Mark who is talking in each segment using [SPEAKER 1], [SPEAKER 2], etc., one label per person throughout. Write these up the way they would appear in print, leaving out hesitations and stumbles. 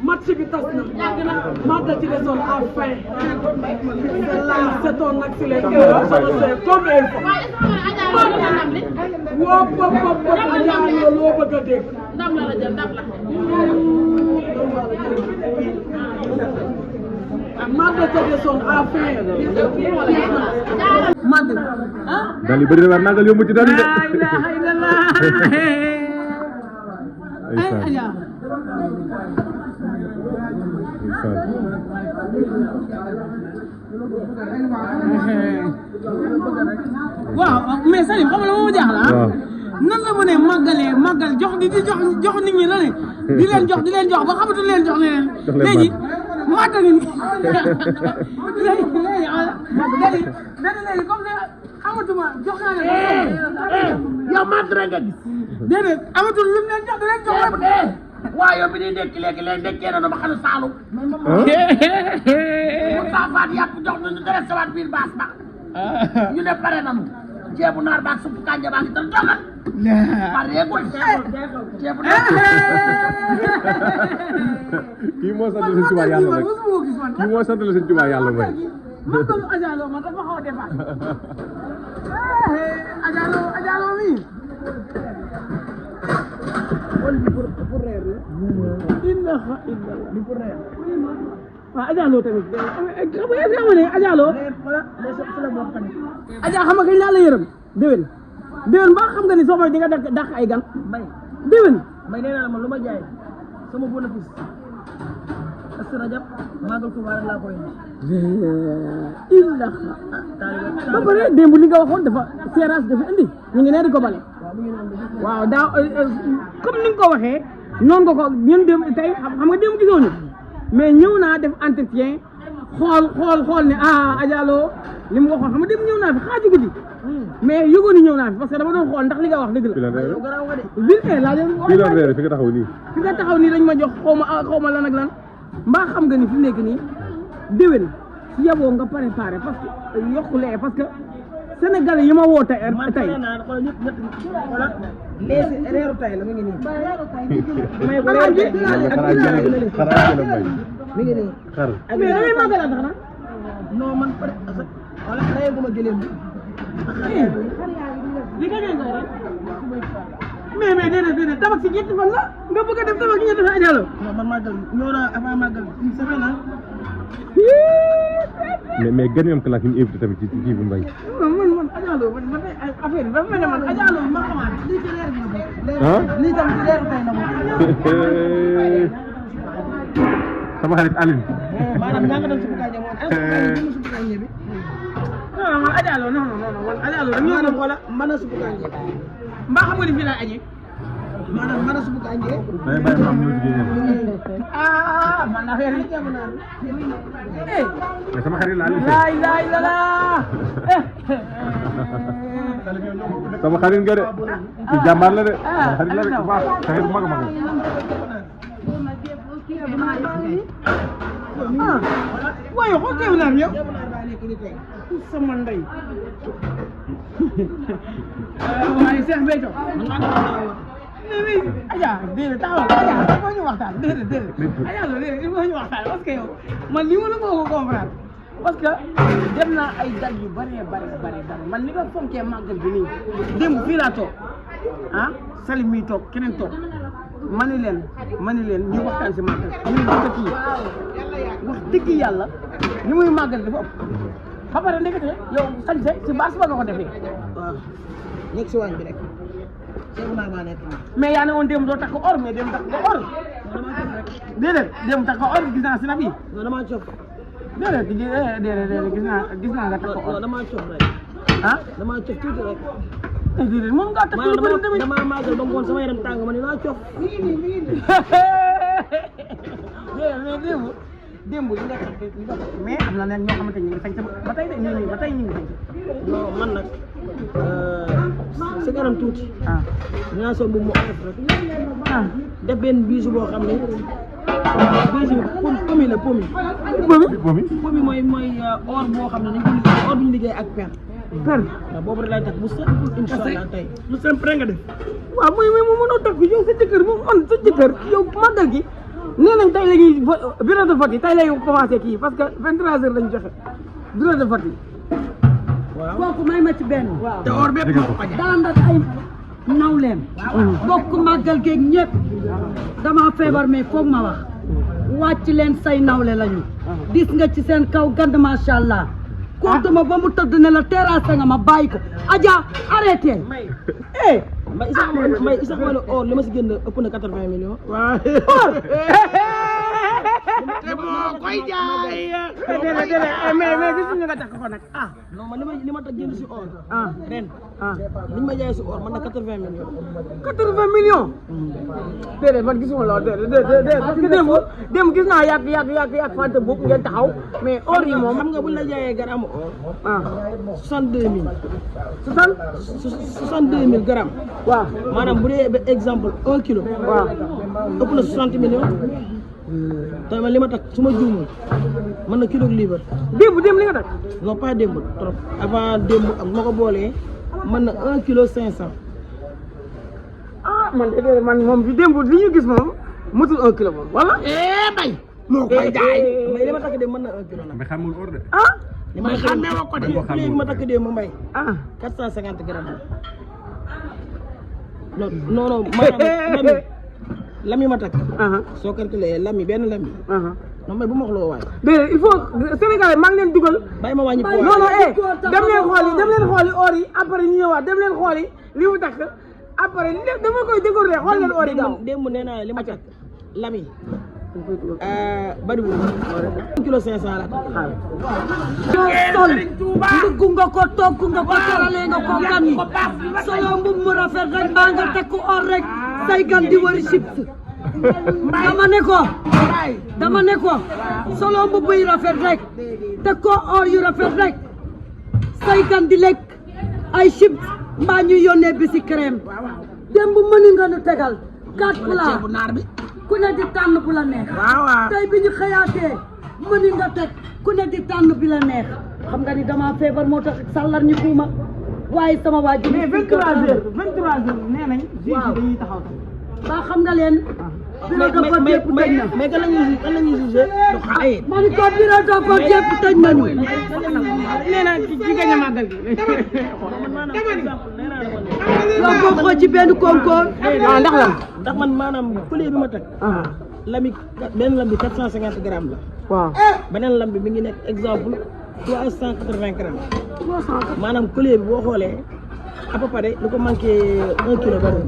[SPEAKER 1] match bi tas na Mata ci desoon à fin là c'est ton accéléré comme il faut woo pop loo bëgg a dégg ndam la jël ndam la Mata ci desoon à fin Mata
[SPEAKER 2] dal yu bëri na war nagal yomb ci dal de
[SPEAKER 1] la ilaha illallah waaw mais Salim xam nga moo jaaxal nan la mënee màggal jox nit ñi la ne di leen jox ba xamatu leen jox leen léegi Mata ni léegi comme ne xamatuma jox naa leen yow Mata rek nga gis déedéet amatul lu leen jox di leen jox waaw yow bi di dekk léegi dekkee na dama xam ne Saalum mu saafaat yàpp jox nañu dara sawaat biir baas ba ñu ne pare nañu ceebu naar baak suppu kànja baa ngi tan dogal pareegul ceebu naar
[SPEAKER 2] kii moo sant Sëñ Tuubaa yàlla rek kii moo sant Sëñ Tuubaa yàlla mooy
[SPEAKER 1] màggalu Adjalo ma dafa xaw a defaat Adjalo mi pour reer la ilaha illallah li pour reer waaw Adjalo tamit xam nga ne Adjalo Adja xam nga kañ laa la yërëm déwén ba xam nga ni soo ma di nga dàq ay gan déwén
[SPEAKER 3] may nee naa ma lu ma jaay sama bénéfice Kazu Rajab Magal Touba rek laa koy
[SPEAKER 1] illa ba pare démb li nga waxoon dafa serrage dafa indi ñu ngi nee di ko bale waaw daaw comme ni nga ko waxee noonu nga ko ñun démb tey xam nga démb gisoo ñu mais ñëw naa def entretien xool ne Adjalo li mu waxoon xam nga démb ñëw naa fi xaaju guddi mais yëgoon ni ñëw naa fi parce que dama doon xool ndax li nga wax dëgg la
[SPEAKER 2] fi nga taxaw nii
[SPEAKER 1] fi nga taxaw nii dañ ma jox xaw ma lan ak lan mbaa xam nga ni fi mu nekk nii déwén si yaboo nga préparé parce que yokkulee parce que Sénégalais yi ma woo tey
[SPEAKER 3] léegi reeru tay la mi ngi nii
[SPEAKER 1] may ko reer
[SPEAKER 3] mi ngi nii
[SPEAKER 1] mais damay màggalaat tax na
[SPEAKER 3] non man pare wala reyaguma gëléem bi
[SPEAKER 1] li nga dégg mais déedéet tabax si ñetti fan la nga bëgg a def tabax si ñetti fan Adjalo
[SPEAKER 3] non man màggal ñëw naa avant màggal une semaine
[SPEAKER 2] mais gën yam classe ñu invité tamit ci kii bu mbay
[SPEAKER 1] man Adjalo man affaire bi dafa mel ne man Adjalo ma xamaat
[SPEAKER 3] lii ci reer bi lii tam ci reeru tay la moom
[SPEAKER 2] sama xarit Aline
[SPEAKER 3] maanaam ñaa nga dem suppu kànja moom suppu kànja bi
[SPEAKER 1] non man Adjalo non man Adjalo rek ñoo dem xoola
[SPEAKER 3] mën a suppu kànja
[SPEAKER 1] mbaa xam nga ni fii laa añee
[SPEAKER 3] maanaam mën a suppu kànja
[SPEAKER 2] day bàyyi ma am ñu jigéen
[SPEAKER 1] man affaire yi
[SPEAKER 2] mais sama xarit la Aline
[SPEAKER 1] laay la
[SPEAKER 2] sama xarit nga de ci jàmbaar la de sama xarit la de bu baax xarit bu mag a mag
[SPEAKER 1] waaye xool teew naa yow sama ndey waaye Cheikh Béthio mais Adja déedéet taxawal Adja il faut ñu waxtaan déedéet Adja loolu déedéet il faut ñu waxtaan parce que yow man lii mënu ko comprendre parce que dem naa ay dal yu bari man ni nga fonkee màggal bi nii démb fii laa toog Salim mii toog keneen toog ma ni leen ñu waxtaan si màggal ñu dëkk yi wax dëgg yàlla ni muy màggal dafa ëpp ba pare ndekete yow sañse si baas ba nga ko defee
[SPEAKER 3] waaw nekk si waañ bi rek ceebu naar maa nekk
[SPEAKER 1] mais yaa ne woon démb doo takk or mais démb takk ko or déedéet démb takk ko or gis naa si na bi
[SPEAKER 3] non damaa cof
[SPEAKER 1] déedéet gis naa nga takk ko or
[SPEAKER 3] damaa cof rek damaa cof tuuti rek
[SPEAKER 1] déedéet moom nga takk lu bëri tamit
[SPEAKER 3] damaa màggal ba ngoon sama yaram tàng ma ne naa cof
[SPEAKER 1] déedéet mais démb li nga takk mais am na leen ñoo xamante ñu ngi sañ ba tey de nii ba tey ñu ngi sañ
[SPEAKER 3] non man nag sa kanam tuuti dinaa sol bu mu oyof rek def benn biisu boo xam ne biisu pomi la pomi mooy or boo xam ne dañ ko liggéey or bu ñu liggéey ak per waaw boobu rek laay takk bu set incha allah tey lu simple nga def
[SPEAKER 1] waaw mooy mu mënoo takk yow sa jëkkër moom on sa jëkkër yow màggal gi nee nañ tey la ñuy bureau de vote yi tey lay commencé kii parce que 23 heures lañ joxe bureau de vote yi
[SPEAKER 3] waaw
[SPEAKER 4] kooku may ma ci benn
[SPEAKER 3] te or bépp moo ko
[SPEAKER 4] daa ndak ay nawleem bokk màggal geeg ñëpp dama feebar mais foog ma wax wàcc leen say nawle lañu gis nga ci seen kaw gand macha allah kontuma ba mu tëdd ne la terrasse nga ma bàyyi ko Adja arrêté
[SPEAKER 3] may isax wala or li ma si génn ëpp na 80 millions
[SPEAKER 1] waaw
[SPEAKER 3] te moo koy jaay
[SPEAKER 1] déedéet mais gis nga nga takk ko nag
[SPEAKER 3] non man li ma takk génn si or ren li ñu ma jaay si or man na 80 millions
[SPEAKER 1] 80 millions déedéet man gisuma loolu déedéet parce que démb gis naa yàgg fante boobu ngeen taxaw mais or yi moom
[SPEAKER 3] xam nga buñ la jaayee garamu or 62 000 62 000 grammes
[SPEAKER 1] waaw
[SPEAKER 3] maanaam bu dee exemple 1 kilo
[SPEAKER 1] waaw
[SPEAKER 3] ëpp na 60 millions te man li ma takk su ma juumul mën na kilo libre
[SPEAKER 1] démb li nga takk
[SPEAKER 3] non pas démb trop avant démb ak ma ko boolee mën na 1 kilo 500
[SPEAKER 1] man de man moom bi démb li ñu gis moom motul 1 kilo moom wala
[SPEAKER 3] bay moo koy jaay mais li ma takk de mën na 1 kilo nag
[SPEAKER 2] mais xamul or de.
[SPEAKER 3] li ma xamee woo ko de léegi ma takk de mu mbay 450 grammes non maanaam lami ma takk soo calculé lami benn lami non mais bu ma wax loo waay
[SPEAKER 1] déedéet il faut Sénégalais maa ngi leen dugal
[SPEAKER 3] bàyyi ma wàññi poids
[SPEAKER 1] non dem leen xooli or yi après ñu ñëwaat dem leen xooli li mu takk après dama koy découvrir xool leen or yi gaaw
[SPEAKER 3] démb nee naa li ma takk lami bariwul 1 kilo 500 la
[SPEAKER 4] sol ndugg nga ko togg nga ko teralee nga ko gan yi solo mbub mu rafet rek mbaa nga takk or rek say gan di wari chips dama ne ko solo mbub yu rafet rek takk ko or yu rafet rek say gan di lekk ay chips mbaa ñuy yónnee bisi crème démb mëni nga nu tegal 4 plats ku ne di tànn bu la neex tey bi ñu xëyaatee mëni nga teg ku ne di tànn bi la neex xam nga ni dama feebar moo tax sàllar ñu kuuma waaye sama waa ji
[SPEAKER 1] mais 23 heures nee nañ juge dañuy taxaw
[SPEAKER 4] ba xam nga leen bureau de vote yëpp tëj na
[SPEAKER 3] mais kan la ñuy jugé
[SPEAKER 4] ma ni ko bureau de vote yëpp tëj nañu
[SPEAKER 1] nee na ci gañ a màggal gi
[SPEAKER 4] yow bokkoo ci benn concours
[SPEAKER 3] ndax man maanaam collier bi ma teg lami benn lam bi 450 grammes la
[SPEAKER 1] waaw
[SPEAKER 3] beneen lam bi mi ngi nekk exemple 380 grammes maanaam collier bi boo xoolee à peu près lu ko manqué 1 kilo bari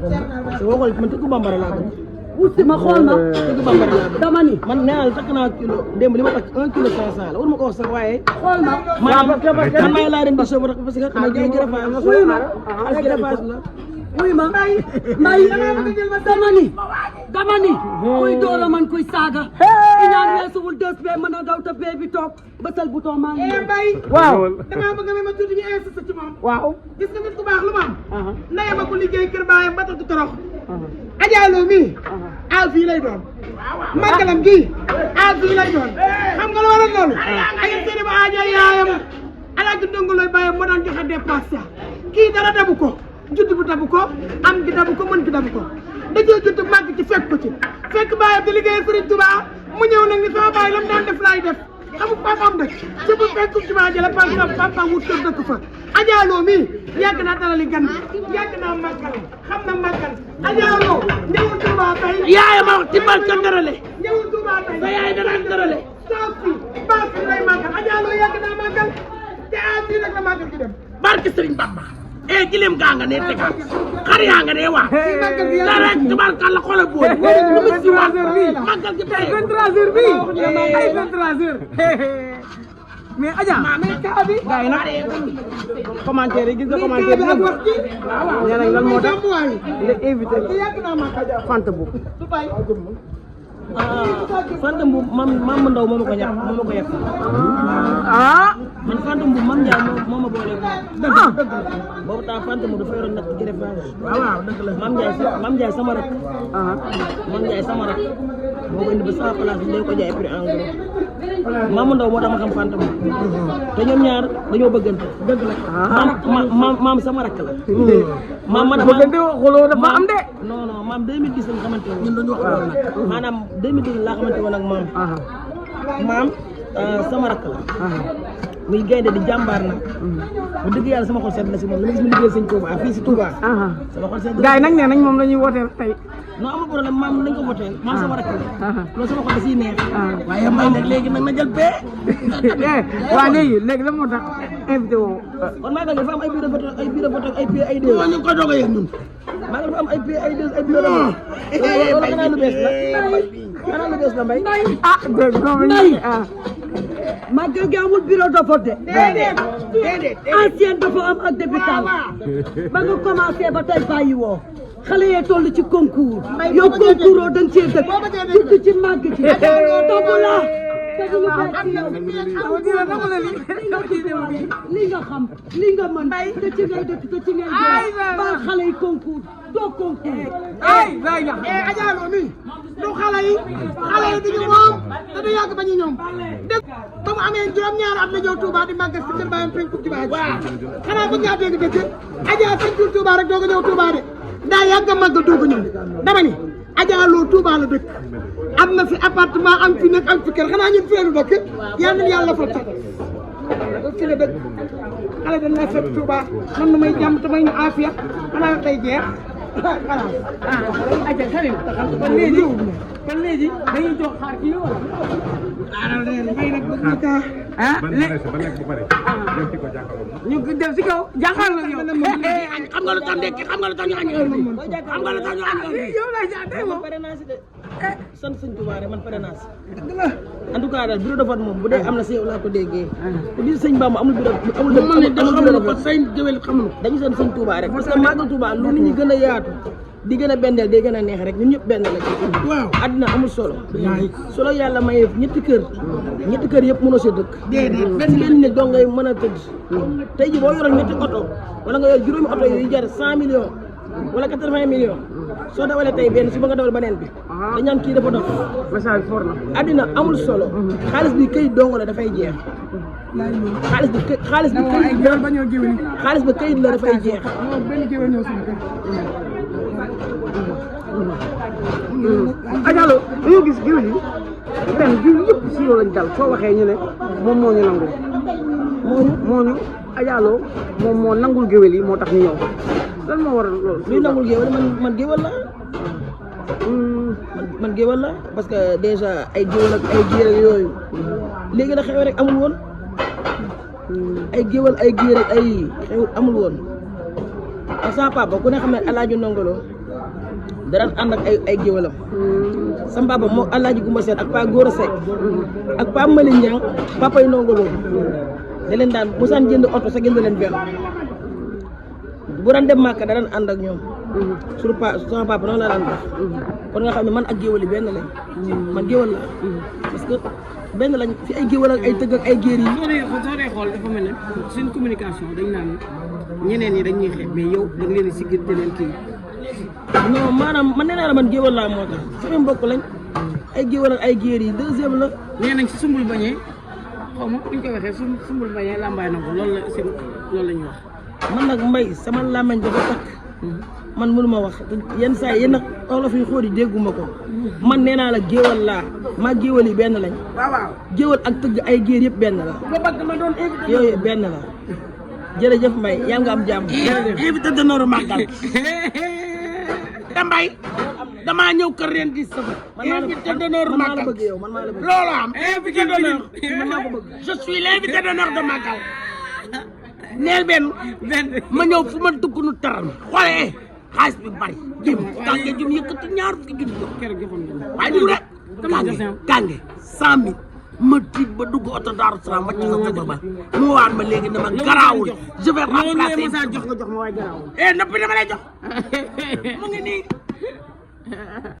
[SPEAKER 3] te boo xoolee man tëggu bambara laa bëgg
[SPEAKER 4] wusi ma xool ma
[SPEAKER 3] tëggu bambara laa bëgg
[SPEAKER 4] dama ni
[SPEAKER 3] man nee naa takk naa kilo démb li ma takk 1 kilo 500 la war ma ko wax sax waaye
[SPEAKER 4] xool ma
[SPEAKER 3] maanaam man may laa leen di soo parce que ma jaay greffage la greffage la
[SPEAKER 4] wuy ma mbay dama ni kuy door a man kuy saaga iñaan weesuwul deux bee mën a daw te bee bi toog bësal bouton maa ngi
[SPEAKER 1] waaw
[SPEAKER 5] damaa bëgg a ma tuuti ñu insisté ci moom
[SPEAKER 1] waaw
[SPEAKER 5] gis nga nit ku baax lu ma am ndeyam a ko liggéey kër baayam ba tax du torox ajaaloo mii aal fii lay doon màggalam gii aal fii lay doon xam nga lu waral loolu ayam seeni ba aajo yaayam alaaji ndongoloy baayam moo daan joxe dépense kii dara dabu ko judd bu dabu ko am gi dabu ko mën gi dabu ko dajee judd màgg ci fekk ko ci fekk baayam di liggéey Sëriñ Tuubaa mu ñëw nag ni sama baay lam daan def laay def xamul papaam nag ci bu fekk jumaa ji la papaam wut kër dëkk fa ajaaloo mii yàgg naa dalali gan yàgg naa màggal xam na màggal ajaaloo ñëwul Tuubaa tey
[SPEAKER 3] yaay ma wax ci barka dërale
[SPEAKER 5] ñëwul Tuubaa tey
[SPEAKER 3] sa yaay danaan dërale
[SPEAKER 5] saa fi baa fi lay màggal ajaaloo yàgg naa màggal te a fii nag la màggal gi dem
[SPEAKER 3] barke Sëriñ Bamba gileem gaa nga ne tegaat xar yaa nga ne waa la rek tubaarkàlla xoolal booy lu mu si wax màggal gi tey
[SPEAKER 1] 23 heures bi ay 23 heures mais Adja gars yi nag commentaire yi gis nga commentaire yi nee nañ lan moo tax nga invité Fanta Boup
[SPEAKER 3] Fantam bu mam Ndaw moo ma ko ñàkk moo ma ko yàq. Man Fantam bu Mam Ndiaye moo ma boole. dëgg la boobu temps Fantam bu dafa yoroon natt ci def waaw dëgg la Mam Ndiaye sama rak. Mam Ndiaye sama rak moo ko indi ba sama place bi ko jaay prix en gros. Mam Ndaw moo tax ma xam Fantam te ñoom ñaar dañoo bëggante. dëgg la maam sama rak la. maam man bëggante xuloo dafa am de. non maam 2010 lañ xamante woon. ñun dañu wax loolu nag. maanaam 2010 laa xamante woon ak maam. maam sama rakk la. muy gaynde di jàmbaar nag. bu dëgg yàlla sama xol sedd na si moom li ma gis mu liggéey sëñ Touba fii si Touba. sama xol sedd na.
[SPEAKER 1] gars yi nag nee nañ moom la ñuy wooteel tey.
[SPEAKER 3] non amul problème maam dañ ko wooteel. maam sama rakk la. loolu sama xol da siy neex. waaye may nag léegi nag na jël bee.
[SPEAKER 1] waaw léegi la moo tax invité woo.
[SPEAKER 3] kon maa ngi dafa am ay bureau vote ay bureau vote ay pieds ay deux. ñu ngi ko doog a yëg ñun. maa ngi dafa am ay pieds ay deux ay bureau de vote. loolu xanaa lu bees la. xanaa lu bees la Mbaye.
[SPEAKER 1] dégg nga
[SPEAKER 4] Mbaye Magal gi amul bureau de vote de. déedéet ancien dafa am ak députant ba nga commencé ba tey bàyyi woo xale yee toll ci concours yow concours oo dañ cee dëkk surtout ci màgg ci topp la li nga xam li nga mën te ci ngay dëkk te ci ngay ba xale yi concours doo concours
[SPEAKER 5] ajaalo mi du xale yi duñu moom te du yàgg ba ñu ñoom dégg ba mu amee juróom-ñaari at la ñëw Touba di màggal si kër baayam penku ci baay xanaa bëgg ngaa dégg dëkk Adja santul Touba rek doog a ñëw Touba de daa yàgg a màggal doog a ñëw dama ni Adja Lo Touba la dëkk am na fi appartement am fi nekk am fi kër xanaa ñun fi la dëkk yal na yàlla fa tax fi la dëkk xale dañ la fekk Touba man na may jàmm te may ñu aafiya xanaa tey jeex
[SPEAKER 1] aja Karim kon léegi dañuy jox xaar kii wala
[SPEAKER 5] may nag bëgg na kaa
[SPEAKER 2] ba nekk bu pare dem ci ko jàkkaarloo
[SPEAKER 1] ñu dem si kaw jàkkaarloo yow
[SPEAKER 5] xam nga lu tax de xam nga lu tax ñu añ heure bi xam nga lu tax ñu añ heure bi
[SPEAKER 1] yow lay jaatee moom
[SPEAKER 3] pare naa si de sant sëñ Touba rek man pare naa si en tout cas daal bureau de vote moom bu dee am na si yow laa ko déggee te biir sëñ Bamba amul bureau bureau de vote sëñ jëwel xamuñu dañu sant sëñ Touba rek parce que màggal Touba lu nit ñi gën a yaatu di gën a bendeel day gën a neex rek ñun ñëpp benn la waaw àddina amul solo solo yàlla maye ñetti kër yëpp mënoo see dëkk benn benn nit doo ngay mën a tëdd tey ji boo yoroon ñetti oto wala nga yor juróomi oto yooyu jar 100 millions wala 80 millions soo dawalee tey benn su ba nga dawal beneen bi dañ naan kii dafa dof
[SPEAKER 1] message fort na
[SPEAKER 3] àddina amul solo xaalis bi këyit dong la dafay jeex xaalis bi këyit la dafay jeex
[SPEAKER 1] Adja Lo dañoo gis jiw yi ren jiw yëpp si yow lañ dal soo waxee ñu ne moom moo ñu nangul moo ñu Adja Lo moom moo nangul géwél yi moo tax ñu ñëw lan moo waral loolu.
[SPEAKER 3] luy nangul géwél man géwél la man géwél la parce que déjà ay géwél ak ay géer ak yooyu léegi la xew rek amul woon ay géwél ay géer ak ay xew amul woon ak sama papa ku ne xam ne Alaaji Ndongolo dara ànd ak ay géwélam sama papa moo Alaaji Gumba Seen ak Pa Góora Seck ak Pa Mali Ñang papa yi Ndongolo da leen daan bu saan jënd oto sa jënd leen benn bu daan dem Màkka da daan ànd ak ñoom sur sama papa noonu la daan def kon nga xam ne man ak géwél yi benn lañ man géwél la parce que benn lañ fi ay géwél ak ay tëgg ak ay géer yi
[SPEAKER 1] soo dee xool dafa mel ne suñ communication dañ naan ñeneen ñi dañuy xeeb mais yow da nga leen di siggil te leen kii
[SPEAKER 3] non maanaam man nee naa la man géwél laa moo tax sama mbokk lañ ay géwél ak ay géer yi deuxième la
[SPEAKER 1] nee nañ si sumbul bañee xaw ma buñ ko waxee sumbul bañee làmbaay na ko loolu la si loolu la ñuy wax
[SPEAKER 3] man nag Mbay sama làmmiñ dafa takk man mënuma wax yenn saa yi nag olof yi xóot yi dégguma ko man nee naa la géwél laa maa géwél yi benn lañ géwél ak tëgg ay géer yëpp benn la yooyu benn la jërëjëf Mbay yaa nga am jàmm
[SPEAKER 5] invité d'honneur màggal te Mbay damaa ñëw kër ren di sëb invité d'honneur
[SPEAKER 3] man maa la
[SPEAKER 5] màggal
[SPEAKER 3] bëgg yow man maa la bëgg
[SPEAKER 5] loolu am invité d'honneur
[SPEAKER 3] man maa ko bëgg
[SPEAKER 5] je suis l'invité d'honneur de màggal neel benn ma ñëw fu ma dugg nu teral ma xoolee xaalis bi bari jëm gànge jëm yëkkati ñaar fukki junni waaye du rek gànge 100 000 ma tiit ba dugg oto Daaru Salaam wàcc sa sëba ba mu waat ma léegi dama garaawul je vais remplacer
[SPEAKER 1] jox nga jox ma waaye garaawul
[SPEAKER 5] noppi dama lay jox mu ngi nii